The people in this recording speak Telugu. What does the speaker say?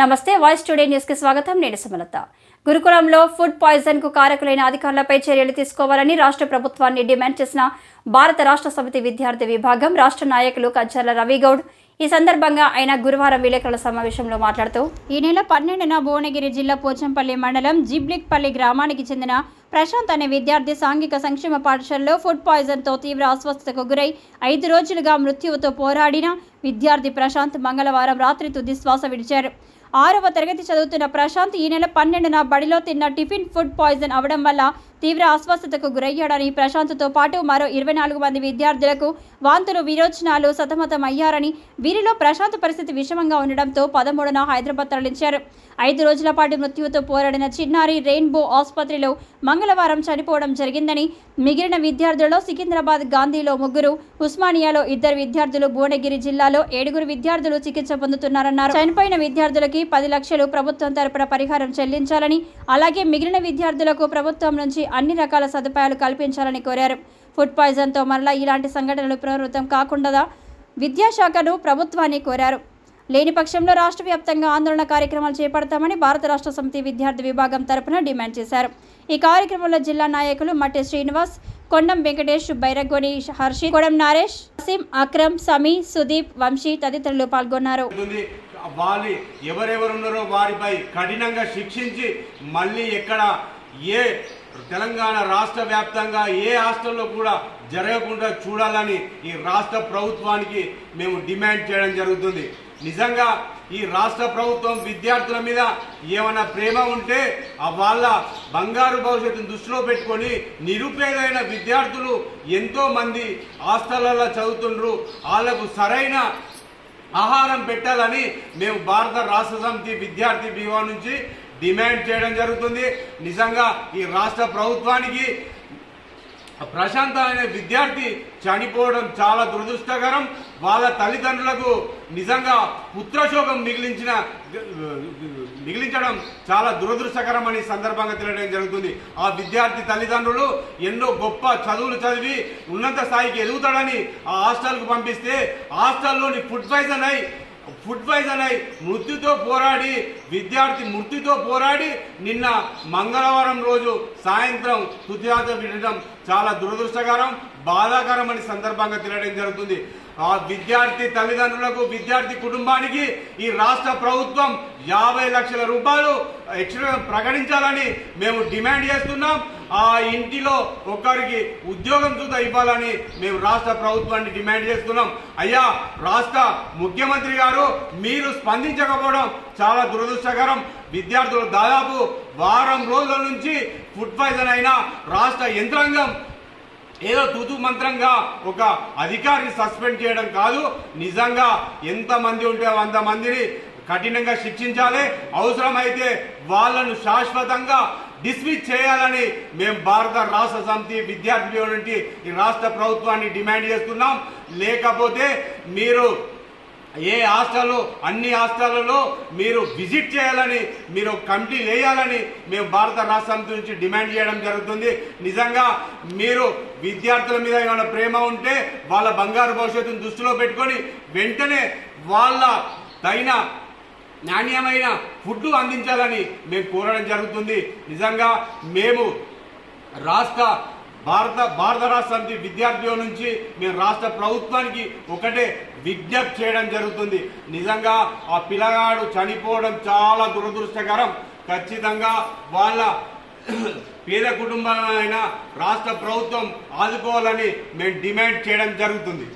నమస్తే వాయిస్ టుడే న్యూస్ కి స్వాగతం. నేను సుమలత. గురుకులంలో ఫుడ్ పాయిజన్ కు కారకులైన అధికారులపై చర్యలు తీసుకోవాలని రాష్ట్ర ప్రభుత్వాన్ని డిమాండ్ చేసిన భారత రాష్ట్ర సమితి విద్యార్థి విభాగం రాష్ట్ర నాయకులు కంచర్ల రవిగౌడ్ ఈ సందర్భంగా ఆయన గురువారం విలేకరుల సమావేశంలో మాట్లాడుతూ ఈ నెల 12న భువనగిరి జిల్లా పోచంపల్లి మండలం జిబ్లిక్పల్లి గ్రామానికి చెందిన ప్రశాంత్ అనే విద్యార్థి సాంఘిక సంక్షేమ పాఠశాలలో ఫుడ్ పాయిజన్తో తీవ్ర అస్వస్థతకు గురై 5 రోజులుగా మృత్యువుతో పోరాడిన విద్యార్థి ప్రశాంత్ మంగళవారం రాత్రి తుది శ్వాస విడిచారు. 6వ తరగతి చదువుతున్న ప్రశాంత్ ఈ నెల 12న బడిలో తిన్న టిఫిన్ ఫుడ్ పాయిజన్ అవడం వల్ల తీవ్ర అస్వస్థతకు గురయ్యాడని, ప్రశాంత్తో పాటు మరో 24 మంది విద్యార్థులకు వాంతులు విరోచనాలు సతమతం అయ్యారని, వీరిలో ప్రశాంత్ పరిస్థితి విషమంగా ఉండడంతో 13న హైదరాబాద్ తరలించారు. 5 రోజుల పాటు మృత్యువుతో పోరాడిన చిన్నారి రెయిన్బో ఆసుపత్రిలో మంగళవారం చనిపోవడం జరిగిందని, మిగిలిన విద్యార్థులలో సికింద్రాబాద్ గాంధీలో 3, ఉస్మానియాలో 2 విద్యార్థులు, భువనగిరి జిల్లాలో 7 విద్యార్థులు చికిత్స పొందుతున్నారన్నారు. చనిపోయిన విద్యార్థులకి 10 లక్షలు ప్రభుత్వం తరపున పరిహారం చెల్లించాలని, అలాగే మిగిలిన విద్యార్థులకు ప్రభుత్వం నుంచి అన్ని రకాల సదుపాయాలు కల్పించాలని కోరారు. ఫుడ్ పాయిజన్తో మరలా ఇలాంటి సంఘటనలు పునరావృతం కాకుండా విద్యాశాఖను ప్రభుత్వాన్ని కోరారు. లేని పక్షంలో రాష్ట్ర వ్యాప్తంగా ఆందోళన కార్యక్రమాలు చేపడతామని భారత రాష్ట్ర సమితి విద్యార్థి విభాగం తరపున డిమాండ్ చేశారు. ఈ కార్యక్రమంలో జిల్లా నాయకులు మట్టి శ్రీనివాస్, కొండం వెంకటేష్, బైరగోని హర్షి, కొడం నరేష్, అసీం, అక్రమ్, సమీ, సుదీప్, వంశీ తదితరులు పాల్గొన్నారు. వాళ్ళు ఎవరెవరున్నారో వారిపై కఠినంగా శిక్షించి మళ్ళీ ఎక్కడ ఏ తెలంగాణ రాష్ట్ర వ్యాప్తంగా ఏ హాస్టల్లో కూడా జరగకుండా చూడాలని ఈ రాష్ట్ర ప్రభుత్వానికి మేము డిమాండ్ చేయడం జరుగుతుంది. నిజంగా ఈ రాష్ట్ర ప్రభుత్వం విద్యార్థుల మీద ఏమైనా ప్రేమ ఉంటే వాళ్ళ బంగారు భవిష్యత్తును దృష్టిలో పెట్టుకొని నిరుపేదైన విద్యార్థులు ఎంతో మంది హాస్టళ్లలో చదువుతుండ్రు, వాళ్లకు సరైన ఆహారం పెట్టాలని మేము భారత రాష్ట్ర సమితి విద్యార్థి విభాగం నుంచి డిమాండ్ చేయడం జరుగుతుంది. నిజంగా ఈ రాష్ట్ర ప్రభుత్వానికి ప్రశాంత్ అనే విద్యార్థి చనిపోవడం చాలా దురదృష్టకరం. వాళ్ళ తల్లిదండ్రులకు నిజంగా పుత్రశోకం మిగిలించడం చాలా దురదృష్టకరం అని సందర్భంగా తెలియడం జరుగుతుంది. ఆ విద్యార్థి తల్లిదండ్రులు ఎన్నో గొప్ప చదువులు చదివి ఉన్నత స్థాయికి ఎదుగుతాడని ఆ హాస్టల్కు పంపిస్తే హాస్టల్లోని ఫుడ్ పాయిజన్ అయి మృత్యుతో పోరాడి నిన్న మంగళవారం రోజు సాయంత్రం తుదిశ్వాస విడడం చాలా దురదృష్టకరం, బాధాకరం అని సందర్భంగా తెలియడం జరుగుతుంది. ఆ విద్యార్థి తల్లిదండ్రులకు, విద్యార్థి కుటుంబానికి ఈ రాష్ట్ర ప్రభుత్వం 50 లక్షల రూపాయలు ఎక్స్ట్రా ప్రకటించాలని మేము డిమాండ్ చేస్తున్నాం. ఆ ఇంటిలో ఒకరికి ఉద్యోగం చూద్దా ఇవ్వాలని మేము రాష్ట్ర ప్రభుత్వాన్ని డిమాండ్ చేస్తున్నాం. అయ్యా రాష్ట్ర ముఖ్యమంత్రి గారు, మీరు స్పందించకపోవడం చాలా దురదృష్టకరం. విద్యార్థులు దాదాపు వారం రోజుల నుంచి ఫుడ్ పాయిజన్ అయిన రాష్ట్ర యంత్రాంగం ఏదో తూతు మంత్రంగా ఒక అధికారిని సస్పెండ్ చేయడం కాదు, నిజంగా ఎంతమంది ఉంటే అంతమందిని కఠినంగా శిక్షించాలి. అవసరమైతే వాళ్లను శాశ్వతంగా డిస్మిస్ చేయాలని మేము భారత రాష్ట్ర సమితి విద్యార్థి నుండి ఈ రాష్ట్ర ప్రభుత్వాన్ని డిమాండ్ చేస్తున్నాం. లేకపోతే మీరు ఏ హాస్టల్లో అన్ని హాస్టళ్లలో మీరు విజిట్ చేయాలని, మీరు కమిటీ వేయాలని మేము భారత రాష్ట్ర సమితి నుంచి డిమాండ్ చేయడం జరుగుతుంది. నిజంగా మీరు విద్యార్థుల మీద ఏమైనా ప్రేమ ఉంటే వాళ్ళ బంగారు భవిష్యత్తును దృష్టిలో పెట్టుకొని వెంటనే వాళ్ళ తగిన నాణ్యమైన ఫుడ్ అందించాలని మేము కోరడం జరుగుతుంది. నిజంగా మేము భారత రాష్ట్ర సమితి విద్యార్థుల నుంచి మేము రాష్ట్ర ప్రభుత్వానికి ఒకటే విజ్ఞప్తి చేయడం జరుగుతుంది. నిజంగా ఆ పిల్లగాడు చనిపోవడం చాలా దురదృష్టకరం. ఖచ్చితంగా వాళ్ళ పేద కుటుంబమైన రాష్ట్ర ప్రభుత్వం ఆదుకోవాలని మేము డిమాండ్ చేయడం జరుగుతుంది.